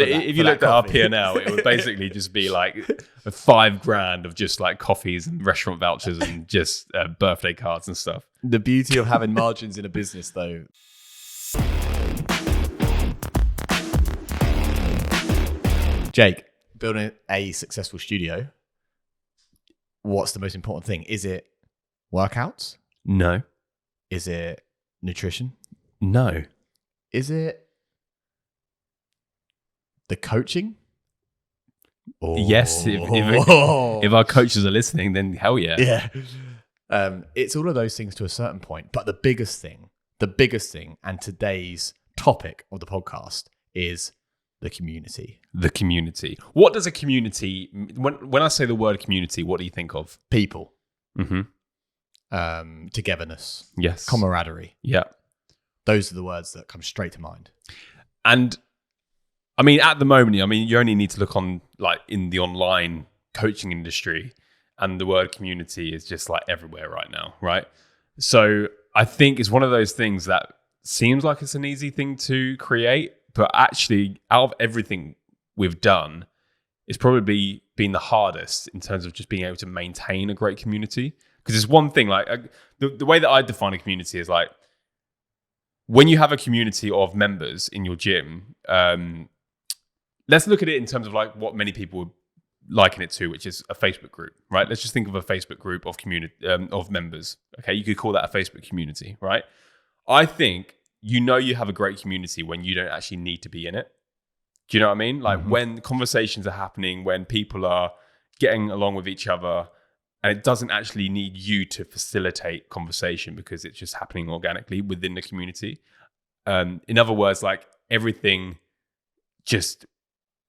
If you looked at our P&L, it would basically just be like $5,000 of just like coffees and restaurant vouchers and just birthday cards and stuff. The beauty of having margins in a business, though. Jake, building a successful studio, what's the most important thing? Is it workouts? No. Is it nutrition? No. Is it the coaching? Yes. If our coaches are listening, then hell yeah. Yeah. It's all of those things to a certain point. But the biggest thing, and today's topic of the podcast is the community. The community. What does a community, when I say the word community, what do you think of? People. Mm-hmm. Togetherness. Yes. Camaraderie. Yeah. Those are the words that come straight to mind. And I mean, at the moment, I mean, you only need to look on like in the online coaching industry, and the word community is just like everywhere right now, right? So I think it's one of those things that seems like it's an easy thing to create, but actually out of everything we've done, it's probably been the hardest in terms of just being able to maintain a great community. Because it's one thing, like the way that I define a community is like, when you have a community of members in your gym, let's look at it in terms of like what many people would liken it to, which is a Facebook group, right? Let's just think of a Facebook group of community of members. Okay, you could call that a Facebook community, right? I think you have a great community when you don't actually need to be in it. Do you know what I mean? Like when conversations are happening, when people are getting along with each other, and it doesn't actually need you to facilitate conversation because it's just happening organically within the community. In other words, like everything just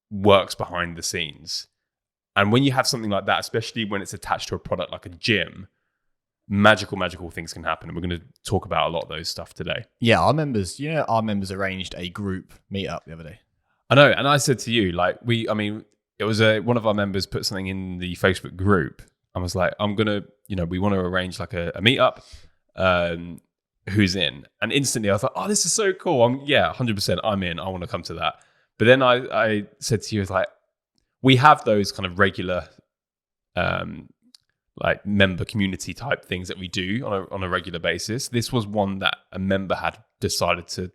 works behind the scenes. And when you have something like that, especially when it's attached to a product like a gym, magical things can happen. And we're going to talk about a lot of those stuff today. Yeah, our members arranged a group meetup the other day. I know. And I said to you, like, it was one of our members put something in the Facebook group. I was like, we want to arrange like a meetup. Who's in? And instantly I thought, oh, this is so cool. 100% I'm in. I want to come to that. But then I said to you, it's like, we have those kind of regular, like member community type things that we do on a regular basis. This was one that a member had decided to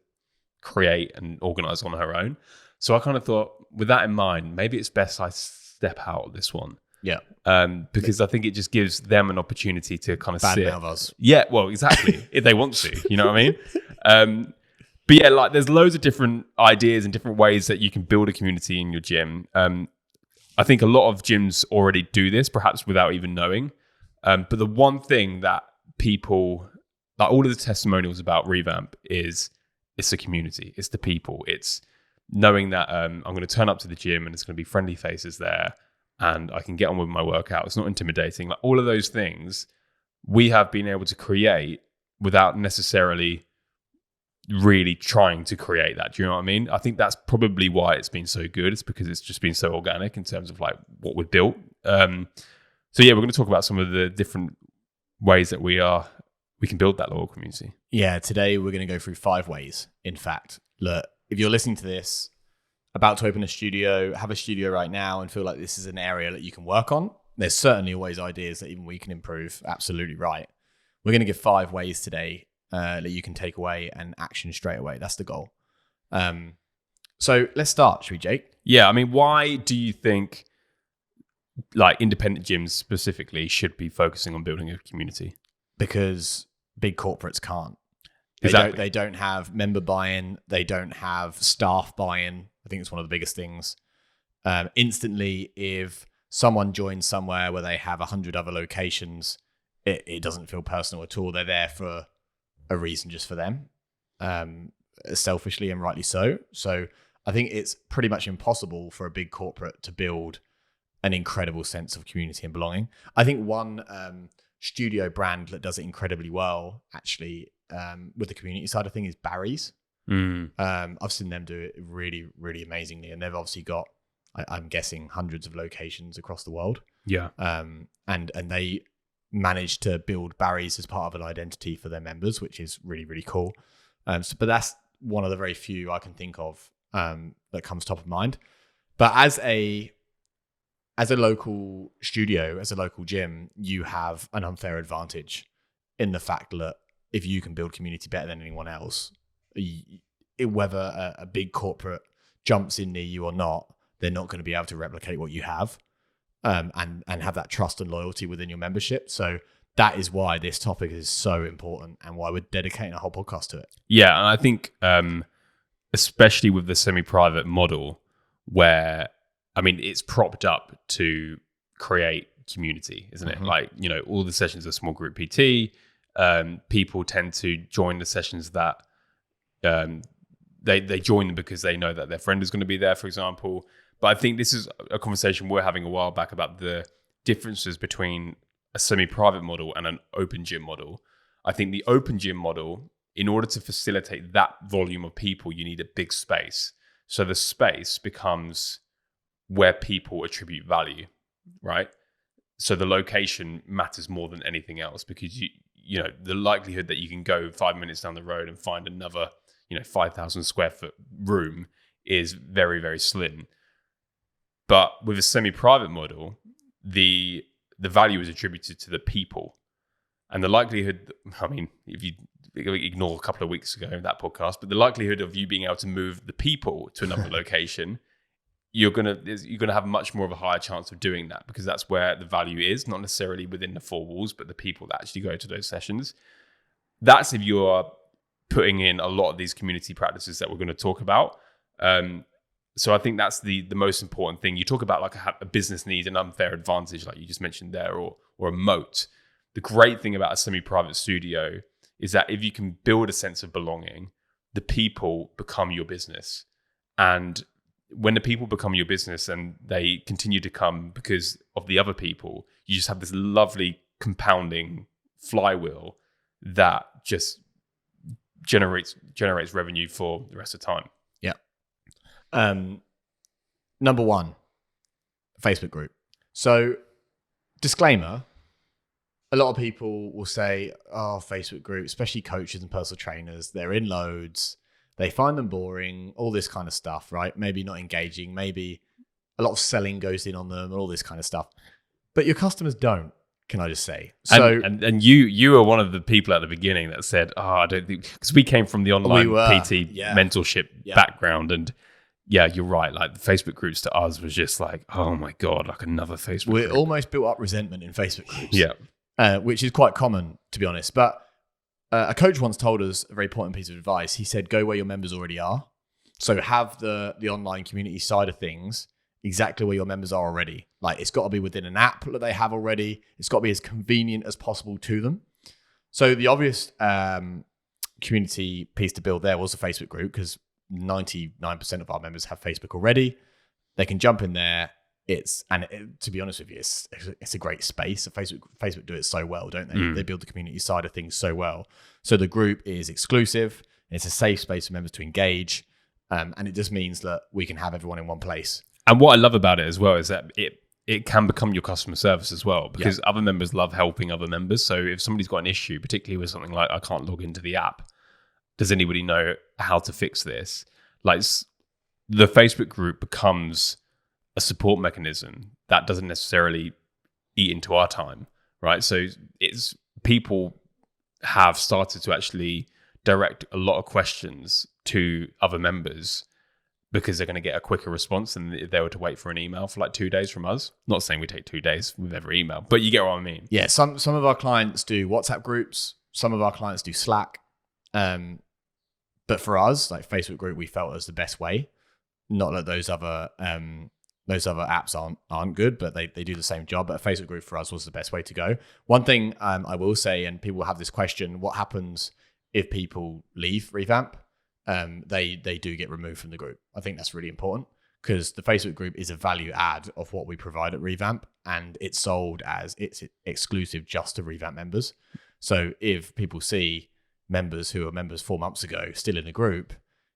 create and organize on her own. So I kind of thought, with that in mind, maybe it's best I step out of this one. Yeah. Because I think it just gives them an opportunity to kind of badmouth us. Yeah, well, exactly. If they want to, you know what I mean? But yeah, like there's loads of different ideas and different ways that you can build a community in your gym. I think a lot of gyms already do this, perhaps without even knowing. But the one thing that people, like all of the testimonials about Revamp is it's the community, it's the people. It's knowing that I'm going to turn up to the gym and it's going to be friendly faces there and I can get on with my workout. It's not intimidating. Like all of those things we have been able to create without necessarily really trying to create that. Do you know what I mean? I think that's probably why it's been so good. It's because it's just been so organic in terms of like what we've built. So yeah, we're going to talk about some of the different ways that we can build that loyal community. Yeah, today we're going to go through 5 ways. In fact, look, if you're listening to this, about to open a studio, have a studio right now and feel like this is an area that you can work on, there's certainly always ideas that even we can improve. Absolutely right. We're going to give 5 ways today that you can take away and action straight away. That's the goal. So let's start, should we, Jake? Yeah, I mean, why do you think like independent gyms specifically should be focusing on building a community? Because big corporates can't. Exactly. They don't have member buy-in. They don't have staff buy-in. I think it's one of the biggest things. Instantly, if someone joins somewhere where they have 100 other locations, it doesn't feel personal at all. They're there for a reason just for them, selfishly and rightly so. So I think it's pretty much impossible for a big corporate to build an incredible sense of community and belonging. I think one studio brand that does it incredibly well, actually, with the community side of things, is Barry's. I've seen them do it really, really amazingly, and they've obviously got, I'm guessing, hundreds of locations across the world. Yeah. And they managed to build Barry's as part of an identity for their members, which is really, really cool. But that's one of the very few I can think of that comes top of mind. But as a local studio, as a local gym, you have an unfair advantage in the fact that if you can build community better than anyone else, whether a big corporate jumps in near you or not, they're not going to be able to replicate what you have, and have that trust and loyalty within your membership. So that is why this topic is so important and why we're dedicating a whole podcast to it. Yeah, and I think especially with the semi-private model where, I mean, it's propped up to create community, isn't it? Like, all the sessions are small group PT. People tend to join the sessions that they join them because they know that their friend is going to be there, for example. But I think this is a conversation we're having a while back about the differences between a semi-private model and an open gym model. I think the open gym model, in order to facilitate that volume of people, you need a big space. So the space becomes where people attribute value, right? So the location matters more than anything else, because you know the likelihood that you can go 5 minutes down the road and find another 5,000 square foot room is very, very slim. But with a semi-private model, the value is attributed to the people, and the likelihood, I mean, if you ignore a couple of weeks ago that podcast, but the likelihood of you being able to move the people to another location, you're gonna have much more of a higher chance of doing that, because that's where the value is, not necessarily within the four walls, but the people that actually go to those sessions. That's if you're putting in a lot of these community practices that we're going to talk about. So I think that's the most important thing. You talk about like a business need, an unfair advantage, like you just mentioned there, or a moat. The great thing about a semi-private studio is that if you can build a sense of belonging, the people become your business. And when the people become your business and they continue to come because of the other people, you just have this lovely compounding flywheel that just generates revenue for the rest of the time. Yeah. Number one, Facebook group. So, disclaimer, a lot of people will say, oh, Facebook group, especially coaches and personal trainers, they're in loads. They find them boring, all this kind of stuff, right? Maybe not engaging, maybe a lot of selling goes in on them, and all this kind of stuff. But your customers don't, can I just say? So, and you were one of the people at the beginning that said, "Oh, I don't think," because we came from the online PT mentorship background, and yeah, you're right. Like the Facebook groups to us was just like, oh my god, like another Facebook. We group. almost built up resentment in Facebook groups, which is quite common, to be honest. But a coach once told us a very important piece of advice. He said, "Go where your members already are." So have the online community side of things exactly where your members are already. Like it's got to be within an app that they have already. It's got to be as convenient as possible to them. So the obvious community piece to build there was a Facebook group, because 99% of our members have Facebook already. They can jump in there. To be honest with you, it's a great space. Facebook do it so well, don't they? They build the community side of things so well. So the group is exclusive. It's a safe space for members to engage. And it just means that we can have everyone in one place. And what I love about it as well is that it can become your customer service as well, because other members love helping other members. So if somebody's got an issue, particularly with something like, I can't log into the app, does anybody know how to fix this? Like the Facebook group becomes a support mechanism that doesn't necessarily eat into our time, right? So it's people have started to actually direct a lot of questions to other members, because they're going to get a quicker response than if they were to wait for an email for like 2 days from us. Not saying we take 2 days with every email, but you get what I mean. Yeah, some of our clients do WhatsApp groups. Some of our clients do Slack. But for us, like Facebook group, we felt was the best way. Not that those other apps aren't good, but they do the same job. But a Facebook group for us was the best way to go. One thing I will say, and people have this question, what happens if people leave Revamp? They do get removed from the group. I think that's really important, because the Facebook group is a value add of what we provide at Revamp, and it's sold as it's exclusive just to Revamp members. So if people see members who are members 4 months ago still in the group,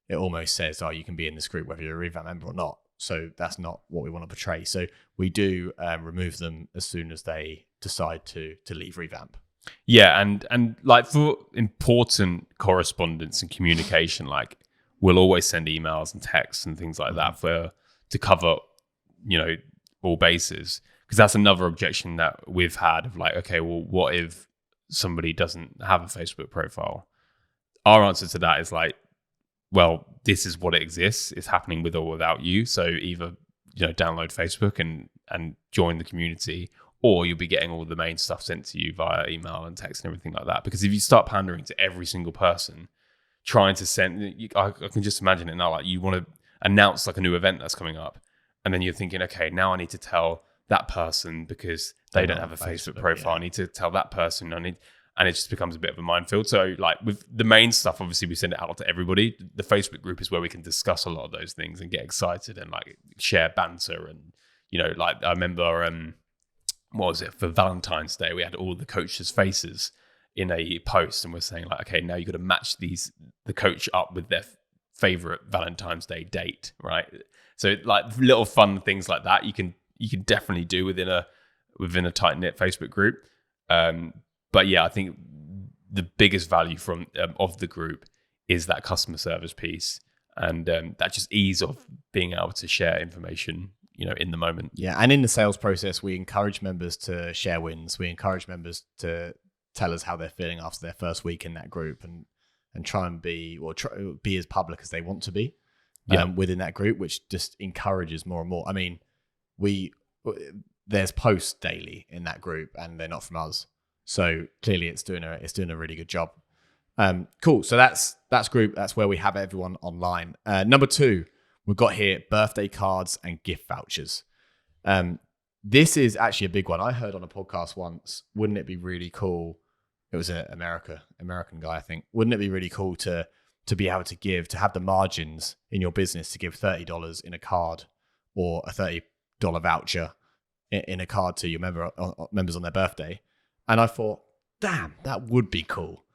it almost says, oh, you can be in this group whether you're a Revamp member or not. So that's not what we want to portray. So we do remove them as soon as they decide to leave Revamp. Yeah, and like for important correspondence and communication, like we'll always send emails and texts and things like that to cover, all bases. Because that's another objection that we've had of like, okay, well, what if somebody doesn't have a Facebook profile? Our answer to that is like, well, this is what it exists. It's happening with or without you. So either, download Facebook and join the community, or you'll be getting all the main stuff sent to you via email and text and everything like that. Because if you start pandering to every single person, trying to send, I can just imagine it now. Like you want to announce like a new event that's coming up, and then you're thinking, okay, now I need to tell that person because they don't have a Facebook profile. I need to tell that person. And it just becomes a bit of a minefield. So like with the main stuff, obviously we send it out to everybody. The Facebook group is where we can discuss a lot of those things and get excited and like share banter. And, like I remember, what was it, for Valentine's Day, we had all the coaches' faces in a post, and we're saying like, okay, now you've got to match the coach up with their favorite Valentine's Day date, right? So like little fun things like that you can definitely do within a tight-knit Facebook group. But yeah, I think the biggest value of the group is that customer service piece, and that just ease of being able to share information, in the moment. Yeah, and in the sales process, we encourage members to share wins. We encourage members to tell us how they're feeling after their first week in that group, and try and be as public as they want to be within that group, which just encourages more and more. I mean, there's posts daily in that group, and they're not from us. So clearly, it's doing a really good job. Cool. So that's group. That's where we have everyone online. Number 2, we've got here birthday cards and gift vouchers. This is actually a big one. I heard on a podcast once. Wouldn't it be really cool? It was an American guy, I think. Wouldn't it be really cool to be able to have the margins in your business to give $30 in a card, or a $30 voucher in a card to your members on their birthday? And I thought, damn, that would be cool.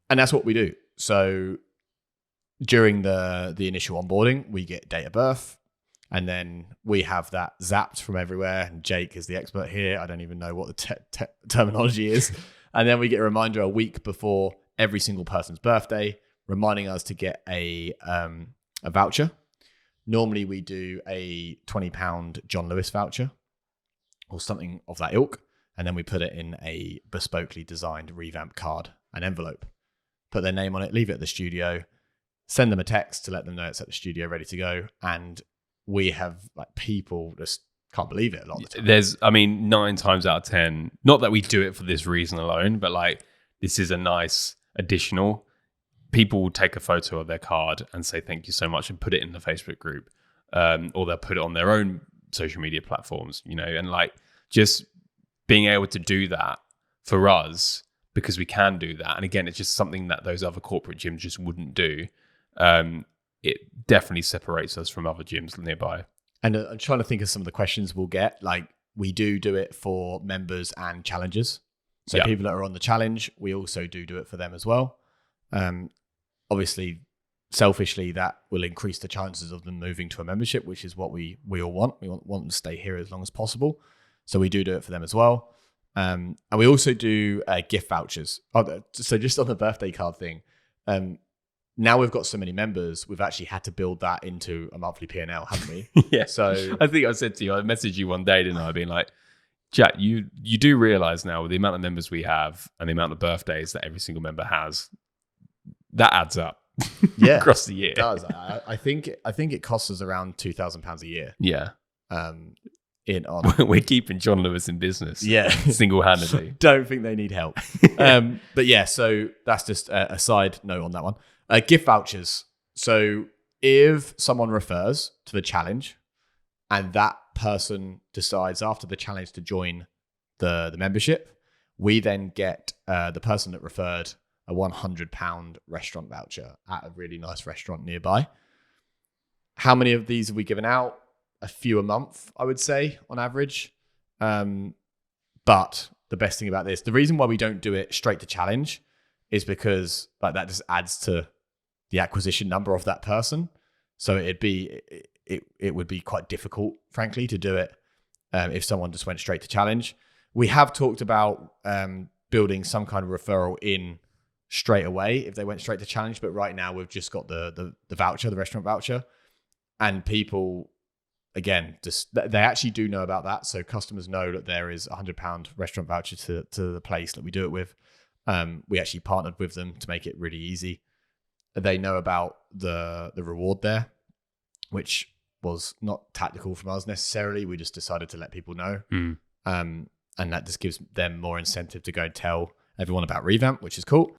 And that's what we do. So during the initial onboarding, we get date of birth, and then we have that zapped from everywhere. And Jake is the expert here. I don't even know what the terminology is. And then we get a reminder a week before every single person's birthday, reminding us to get a voucher. Normally we do a £20 John Lewis voucher or something of that ilk. And then we put it in a bespokely designed revamped card, an envelope, put their name on it, leave it at the studio, send them a text to let them know it's at the studio ready to go. And we have like people just can't believe it a lot of the time. 9 times out of 10, not that we do it for this reason alone, but like this is a nice additional. People will take a photo of their card and say thank you so much and put it in the Facebook group, or they'll put it on their own social media platforms, and like just being able to do that for us, because we can do that. And again, it's just something that those other corporate gyms just wouldn't do. It definitely separates us from other gyms nearby. And I'm trying to think of some of the questions we'll get. Like we do it for members and challengers. So people that are on the challenge, we also do it for them as well. Obviously, selfishly, that will increase the chances of them moving to a membership, which is what we all want. We want them to stay here as long as possible. So we do it for them as well. And we also do gift vouchers. So just on the birthday card thing, now we've got so many members, we've actually had to build that into a monthly P&L, haven't we? Yeah. So I think I said to you, I messaged you one day, didn't I? Being like, Jack, you do realize now with the amount of members we have and the amount of birthdays that every single member has, that adds up across the year. It does. I think it costs us around £2,000 a year. Yeah. On we're keeping John Lewis in business. Single-handedly. Don't think they need help. But yeah, so that's just a side note on that one. Gift vouchers. So if someone refers to the challenge and that person decides after the challenge to join the membership, we then get the person that referred a £100 restaurant voucher at a really nice restaurant nearby. How many of these have we given out? A few a month, I would say, on average. But the best thing about this, the reason why we don't do it straight to challenge is because like that just adds to the acquisition number of that person. So it would be quite difficult, frankly, to do it if someone just went straight to challenge. We have talked about building some kind of referral in straight away if they went straight to challenge. But right now we've just got the voucher, the restaurant voucher, and people, again, just they actually do know about that. So customers know that there is £100 restaurant voucher to the place that we do it with. We actually partnered with them to make it really easy. They know about the reward there, which was not tactical from us necessarily. We just decided to let people know. And that just gives them more incentive to go and tell everyone about Revamp, which is cool.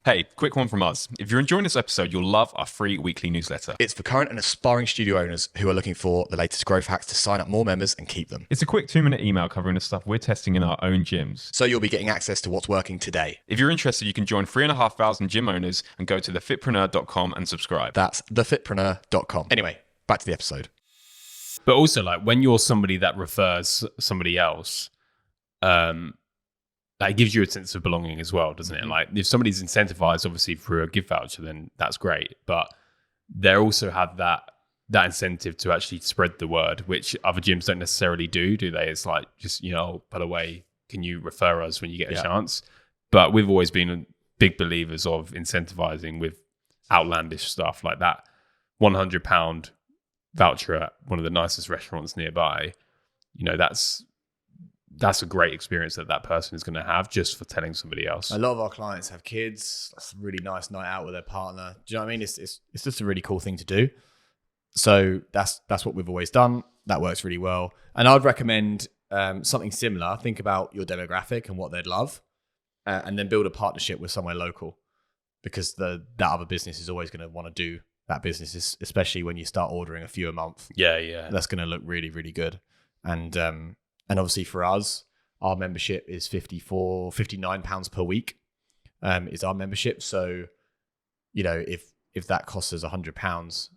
Hey, quick one from us. If you're enjoying this episode, you'll love our free weekly newsletter. It's for current and aspiring studio owners who are looking for the latest growth hacks to sign up more members and keep them. It's a quick 2-minute email covering the stuff we're testing in our own gyms. So you'll be getting access to what's working today. If you're interested, you can join 3,500 gym owners and go to thefitpreneur.com and subscribe. That's thefitpreneur.com. Anyway, back to the episode. But also, like, when you're somebody that refers somebody else, that gives you a sense of belonging as well, doesn't it? Like, if somebody's incentivized, obviously, through a gift voucher, then that's great. But they also have that incentive to actually spread the word, which other gyms don't necessarily do they? It's like, just, by the way, can you refer us when you get a chance? But we've always been big believers of incentivizing with outlandish stuff like that. £100 voucher at one of the nicest restaurants nearby, that's a great experience that person is going to have just for telling somebody else. A lot of our clients have kids. That's a really nice night out with their partner. Do you know what I mean? It's just a really cool thing to do. So that's what we've always done. That works really well. And I'd recommend something similar. Think about your demographic and what they'd love, and then build a partnership with somewhere local, because that other business is always going to want to do that business, especially when you start ordering a few a month. Yeah. That's going to look really, really good. And obviously for us, our membership is £59 per week is our membership. So, if that costs us £100,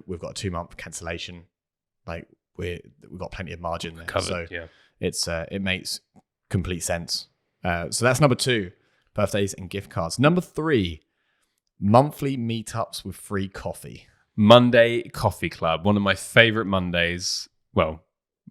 we've got a 2-month cancellation. Like, we've got plenty of margin there. Covered, so it makes complete sense. So that's number 2, birthdays and gift cards. Number 3, monthly meetups with free coffee. Monday Coffee Club, one of my favorite Mondays. Well,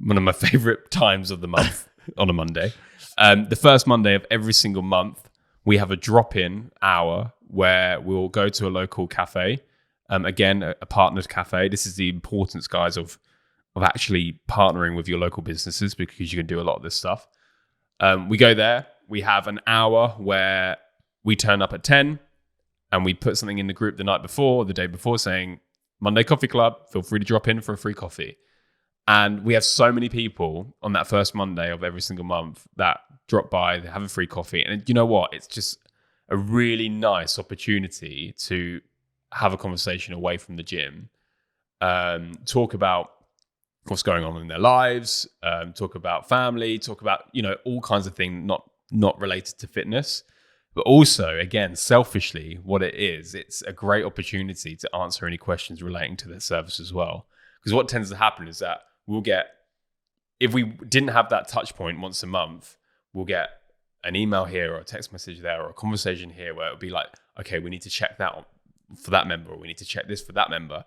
one of my favorite times of the month on a Monday. The first Monday of every single month, we have a drop-in hour where we'll go to a local cafe. Again, a partnered cafe. This is the importance, guys, of actually partnering with your local businesses, because you can do a lot of this stuff. We go there. We have an hour where we turn up at 10 and we put something in the group the night before, the day before, saying, Monday Coffee Club, feel free to drop in for a free coffee. And we have so many people on that first Monday of every single month that drop by, they have a free coffee. And you know what? It's just a really nice opportunity to have a conversation away from the gym, talk about what's going on in their lives, talk about family, talk about, all kinds of things not related to fitness. But also, again, selfishly, what it is, it's a great opportunity to answer any questions relating to their service as well. Because what tends to happen is that if we didn't have that touch point once a month, we'll get an email here or a text message there or a conversation here where it'll be like, okay, we need to check that for that member, or we need to check this for that member.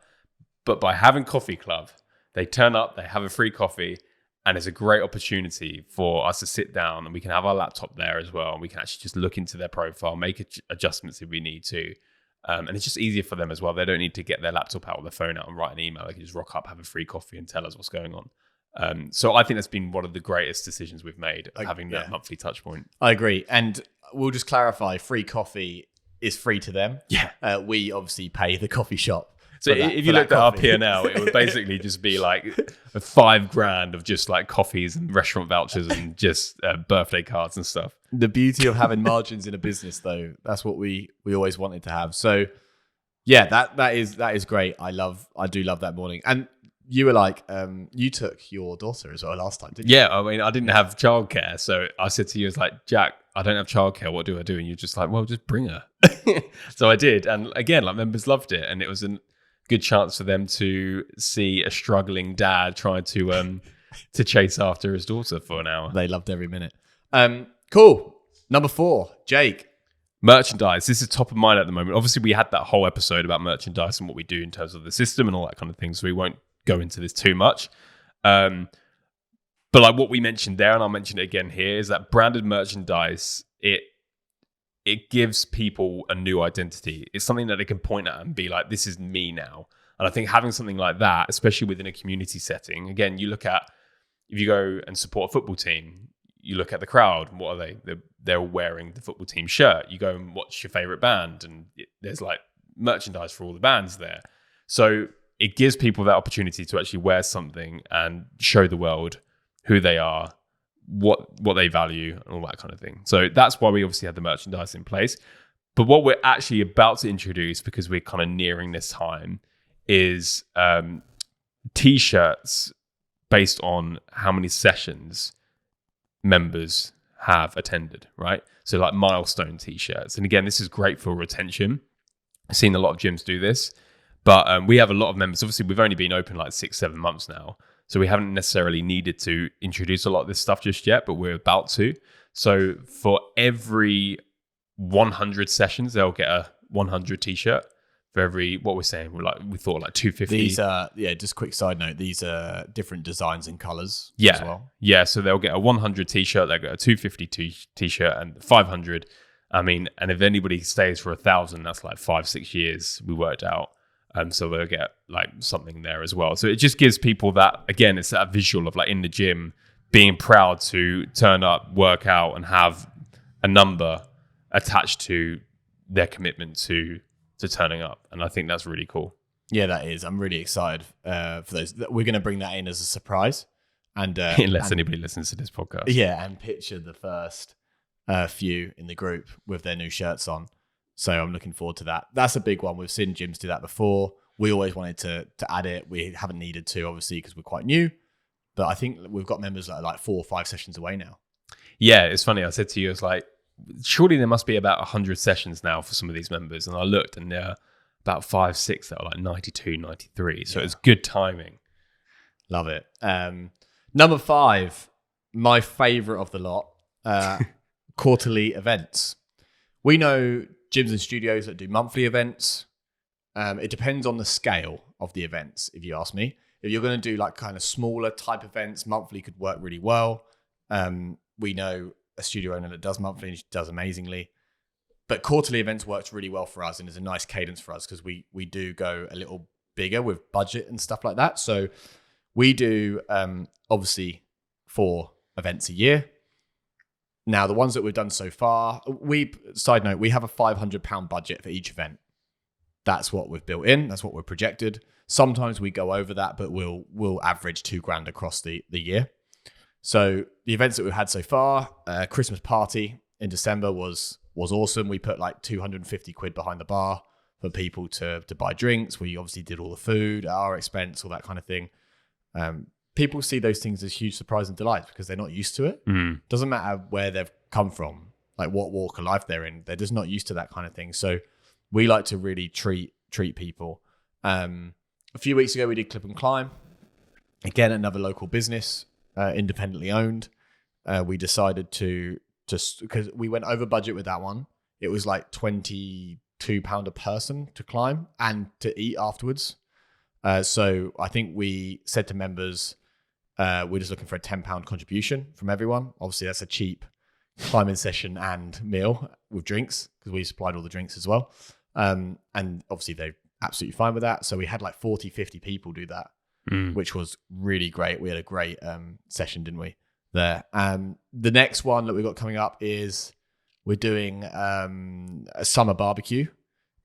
But by having Coffee Club, they turn up, they have a free coffee, and it's a great opportunity for us to sit down, and we can have our laptop there as well. And we can actually just look into their profile, make adjustments if we need to. And it's just easier for them as well. They don't need to get their laptop out or their phone out and write an email. They can just rock up, have a free coffee, and tell us what's going on. So I think that's been one of the greatest decisions we've made, having that monthly touch point. I agree. And we'll just clarify, free coffee is free to them. Yeah. We obviously pay the coffee shop. So if you looked at our P&L, it would basically just be like $5,000 of just like coffees and restaurant vouchers and just birthday cards and stuff. The beauty of having margins in a business, though, that's what we always wanted to have. So yeah, that is great. I do love that morning. And you were like, you took your daughter as well last time, didn't you? Yeah, I mean, I didn't have childcare. So I said to you, it's like, Jack, I don't have childcare. What do I do? And you're just like, well, just bring her. So I did. And again, like, members loved it. And it was a good chance for them to see a struggling dad trying to chase after his daughter for an hour. They loved every minute. Cool. Number 4, Jake. Merchandise. This is top of mind at the moment. Obviously, we had that whole episode about merchandise and what we do in terms of the system and all that kind of thing. So we won't go into this too much. But like what we mentioned there, and I'll mention it again here, is that branded merchandise, it gives people a new identity. It's something that they can point at and be like, this is me now. And I think having something like that, especially within a community setting, again, you look at, if you go and support a football team, you look at the crowd, what are they? They're wearing the football team shirt. You go and watch your favorite band and there's like merchandise for all the bands there. So it gives people that opportunity to actually wear something and show the world who they are, what they value, and all that kind of thing. So that's why we obviously had the merchandise in place. But what we're actually about to introduce, because we're kind of nearing this time, is t-shirts based on how many sessions members have attended, right? So like milestone t-shirts. And again, this is great for retention. I've seen a lot of gyms do this, but we have a lot of members. Obviously, we've only been open like 6-7 months now. So we haven't necessarily needed to introduce a lot of this stuff just yet, but we're about to. So for every 100 sessions, they'll get a 100 t-shirt. For every, what we're saying, we thought like 250. These are, just quick side note, these are different designs and colors as well. Yeah, so they'll get a 100 t-shirt, they'll get a 250 t-shirt, and 500. I mean, and if anybody stays for 1,000, that's like 5-6 years we worked out. So they'll get like something there as well. So it just gives people that, again, it's that visual of like in the gym being proud to turn up, work out, and have a number attached to their commitment to turning up. And I think that's really cool. Yeah, that is. I'm really excited for those. We're going to bring that in as a surprise. And unless anybody listens to this podcast. Yeah, and picture the first few in the group with their new shirts on. So I'm looking forward to that. That's a big one. We've seen gyms do that before. We always wanted to add it. We haven't needed to, obviously, because we're quite new. But I think we've got members that are like 4 or 5 sessions away now. Yeah, it's funny. I said to you, it's like, surely there must be about 100 sessions now for some of these members. And I looked and there are about 5-6 that are like 92, 93. So it's good timing. Love it. Number 5, my favorite of the lot, quarterly events. We know gyms and studios that do monthly events. It depends on the scale of the events, if you ask me. If you're going to do like kind of smaller type events, monthly could work really well. We know a studio owner that does monthly and she does amazingly. But quarterly events works really well for us and is a nice cadence for us because we do go a little bigger with budget and stuff like that. So we do obviously 4 events a year. Now, the ones that we've done so far, side note, we have a £500 budget for each event. That's what we've built in. That's what we're projected. Sometimes we go over that, but we'll average £2,000 across the year. So the events that we've had so far, Christmas party in December was awesome. We put like 250 quid behind the bar for people to buy drinks. We obviously did all the food at our expense, all that kind of thing. People see those things as huge surprise and delight because they're not used to it. Doesn't matter where they've come from, like what walk of life they're in. They're just not used to that kind of thing. So we like to really treat people. A few weeks ago, we did Clip and Climb. Again, another local business, independently owned. We decided to just, because we went over budget with that one. It was like £22 a person to climb and to eat afterwards. So I think we said to members, we're just looking for a £10 contribution from everyone. Obviously, that's a cheap climbing session and meal with drinks because we supplied all the drinks as well. And obviously, they're absolutely fine with that. So we had like 40, 50 people do that, which was really great. We had a great session, didn't we, there? The next one that we've got coming up is we're doing a summer barbecue,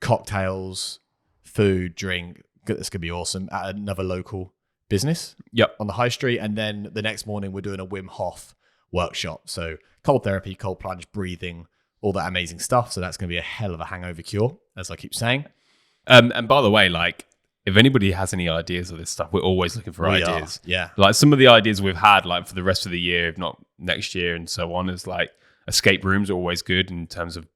cocktails, food, drink. It's going to be awesome at another local business on the high street. And then the next morning, we're doing a Wim Hof workshop. So cold therapy, cold plunge, breathing, all that amazing stuff. So that's going to be a hell of a hangover cure, as I keep saying. And by the way, like, if anybody has any ideas of this stuff, we're always looking for ideas. Yeah. Like some of the ideas we've had, like for the rest of the year, if not next year and so on, is like escape rooms are always good in terms of,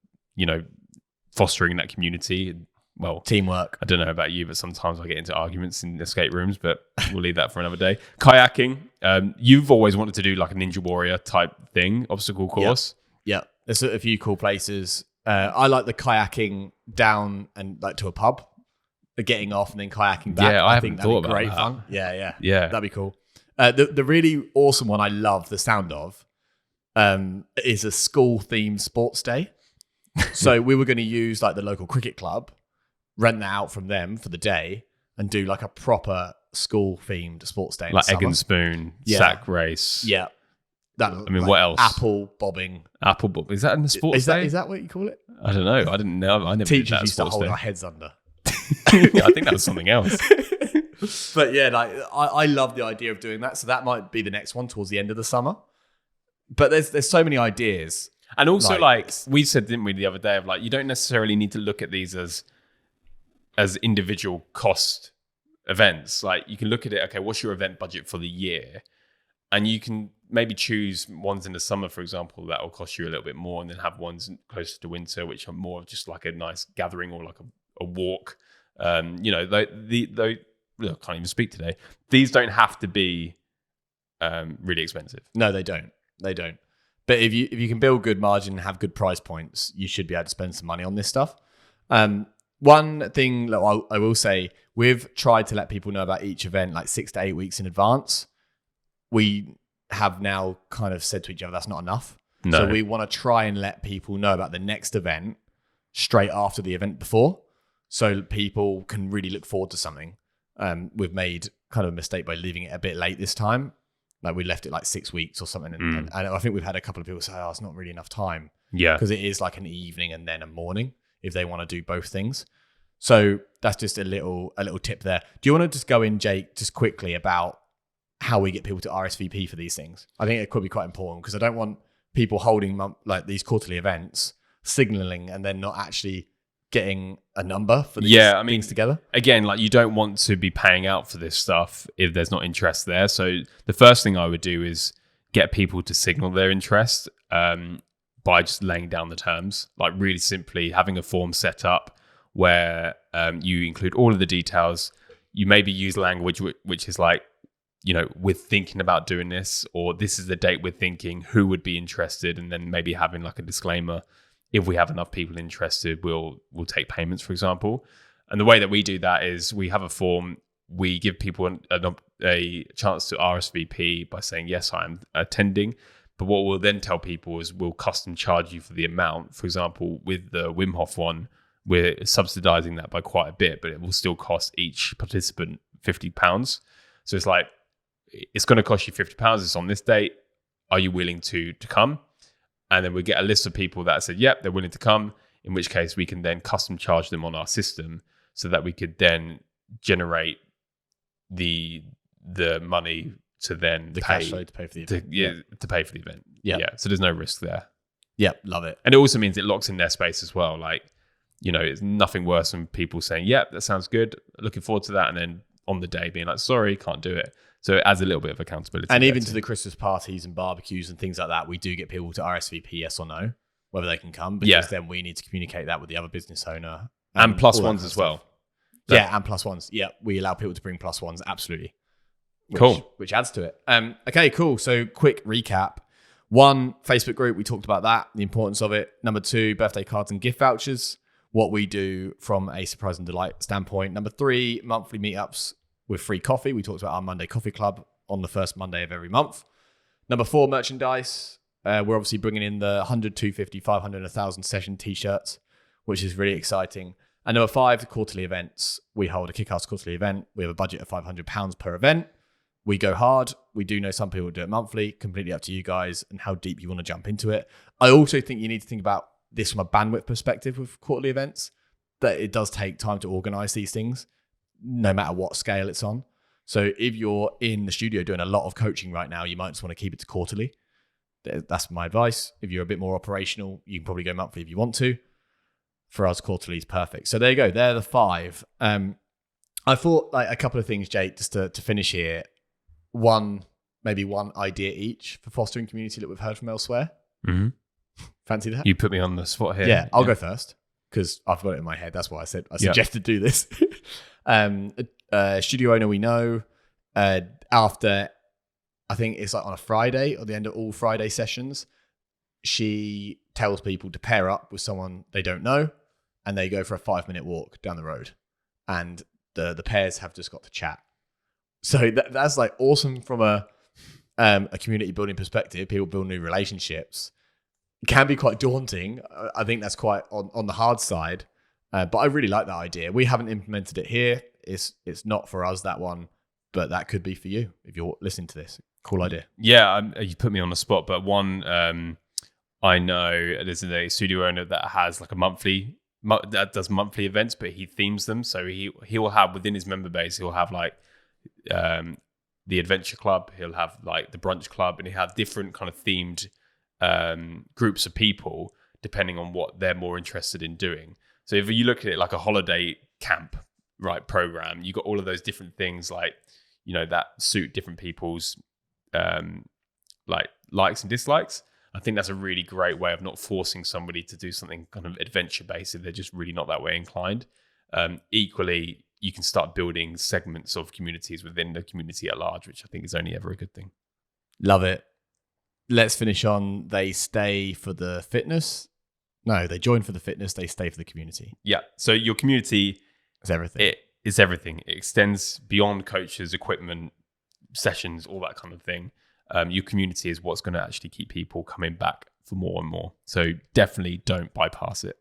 fostering that community. Well, teamwork. I don't know about you, but sometimes I get into arguments in escape rooms, but we'll leave that for another day. Kayaking. You've always wanted to do like a Ninja Warrior type thing, obstacle course. Yeah. There's a few cool places. I like the kayaking down and like to a pub, getting off and then kayaking back. Yeah, I haven't thought about great that. Fun. Yeah. That'd be cool. The really awesome one I love the sound of is a school themed sports day. So we were going to use like the local cricket club, rent that out from them for the day, and do like a proper school-themed sports day. Like egg and spoon, sack race. Yeah. That, I mean, what else? Apple bobbing. Apple bob. Is that in the sports day? Is that what you call it? I don't know. I didn't know. I never Teachers did that used to hold day. our heads under. I think that was something else. But yeah, like I love the idea of doing that. So that might be the next one towards the end of the summer. But there's so many ideas. And also, like we said, didn't we, the other day, of like, you don't necessarily need to look at these as individual cost events. Like, you can look at it, okay, what's your event budget for the year? And you can maybe choose ones in the summer, for example, that will cost you a little bit more, and then have ones closer to winter, which are more of just like a nice gathering or like a walk. I can't even speak today. These don't have to be really expensive. No, they don't. They don't. But if you can build good margin and have good price points, you should be able to spend some money on this stuff. One thing that I will say, we've tried to let people know about each event like 6 to 8 weeks in advance. We have now kind of said to each other, that's not enough. No. So we want to try and let people know about the next event straight after the event before, so people can really look forward to something. We've made kind of a mistake by leaving it a bit late this time. Like we left it like 6 weeks or something. And I think we've had a couple of people say, it's not really enough time. Yeah. Because it is like an evening and then a morning if they want to do both things. So that's just a little tip there. Do you want to just go in, Jake, just quickly about how we get people to RSVP for these things? I think it could be quite important because I don't want people holding like these quarterly events, signaling and then not actually getting a number for these things together. Again, like, you don't want to be paying out for this stuff if there's not interest there. So the first thing I would do is get people to signal their interest by just laying down the terms. Like, really simply having a form set up where you include all of the details. You maybe use language which is like, we're thinking about doing this, or this is the date we're thinking, who would be interested, and then maybe having like a disclaimer. If we have enough people interested, we'll take payments, for example. And the way that we do that is we have a form. We give people a chance to RSVP by saying, yes, I'm attending. But what we'll then tell people is we'll custom charge you for the amount. For example, with the Wim Hof one, we're subsidizing that by quite a bit, but it will still cost each participant £50. So it's like, it's going to cost you £50. It's on this date. Are you willing to come? And then we get a list of people that said, yep, they're willing to come, in which case we can then custom charge them on our system so that we could then generate the money to then cash flow to pay for the event. To pay for the event. Yeah. Yeah. So there's no risk there. Yep, love it. And it also means it locks in their space as well. Like, it's nothing worse than people saying, yep, that sounds good, looking forward to that, and then on the day being like, sorry, can't do it. So it adds a little bit of accountability. And even to the Christmas parties and barbecues and things like that, we do get people to RSVP yes or no, whether they can come, because then we need to communicate that with the other business owner. And plus ones as well. Yeah, and plus ones. Yeah, we allow people to bring plus ones, absolutely. Which adds to it. Okay, cool. So quick recap. 1, Facebook group, we talked about that, the importance of it. Number 2, birthday cards and gift vouchers, what we do from a surprise and delight standpoint. Number 3, monthly meetups with free coffee. We talked about our Monday Coffee Club on the first Monday of every month. Number 4, merchandise. We're obviously bringing in the 100, 250, 500, and 1,000 session t-shirts, which is really exciting. And number 5, the quarterly events. We hold a kick-ass quarterly event. We have a budget of £500 per event. We go hard. We do know some people do it monthly. Completely up to you guys and how deep you want to jump into it. I also think you need to think about this from a bandwidth perspective with quarterly events, that it does take time to organize these things, no matter what scale it's on. So if you're in the studio doing a lot of coaching right now, you might just want to keep it to quarterly. That's my advice. If you're a bit more operational, you can probably go monthly if you want to. For us, quarterly is perfect. So there you go. They're the 5. I thought like a couple of things, Jake, just to finish here. Maybe one idea each for fostering community that we've heard from elsewhere. Mm-hmm. Fancy that? You put me on the spot here. Yeah, I'll go first because I've got it in my head. That's why I said I suggested do this. Studio owner we know, after I think it's like on a Friday or the end of all Friday sessions, she tells people to pair up with someone they don't know and they go for a 5-minute walk down the road, and the pairs have just got to chat. So that's like awesome from a community building perspective. People build new relationships. can be quite daunting. I think that's quite on the hard side. But I really like that idea. We haven't implemented it here. It's not for us, that one, but that could be for you if you're listening to this. Cool idea. Yeah, you put me on the spot, but one I know there's a studio owner that has like that does monthly events, but he themes them. So he will have within his member base, he'll have like the adventure club, he'll have like the brunch club, and he'll have different kind of themed groups of people depending on what they're more interested in doing. So if you look at it like a holiday camp, right, program, you got all of those different things like, that suit different people's like likes and dislikes. I think that's a really great way of not forcing somebody to do something kind of adventure based if they're just really not that way inclined. Equally, you can start building segments of communities within the community at large, which I think is only ever a good thing. Love it. Let's finish on they stay for the fitness. No, they join for the fitness, they stay for the community. Yeah. So your community is everything. It is everything. It extends beyond coaches, equipment, sessions, all that kind of thing. Your community is what's going to actually keep people coming back for more and more. So definitely don't bypass it.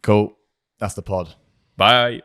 Cool. That's the pod. Bye.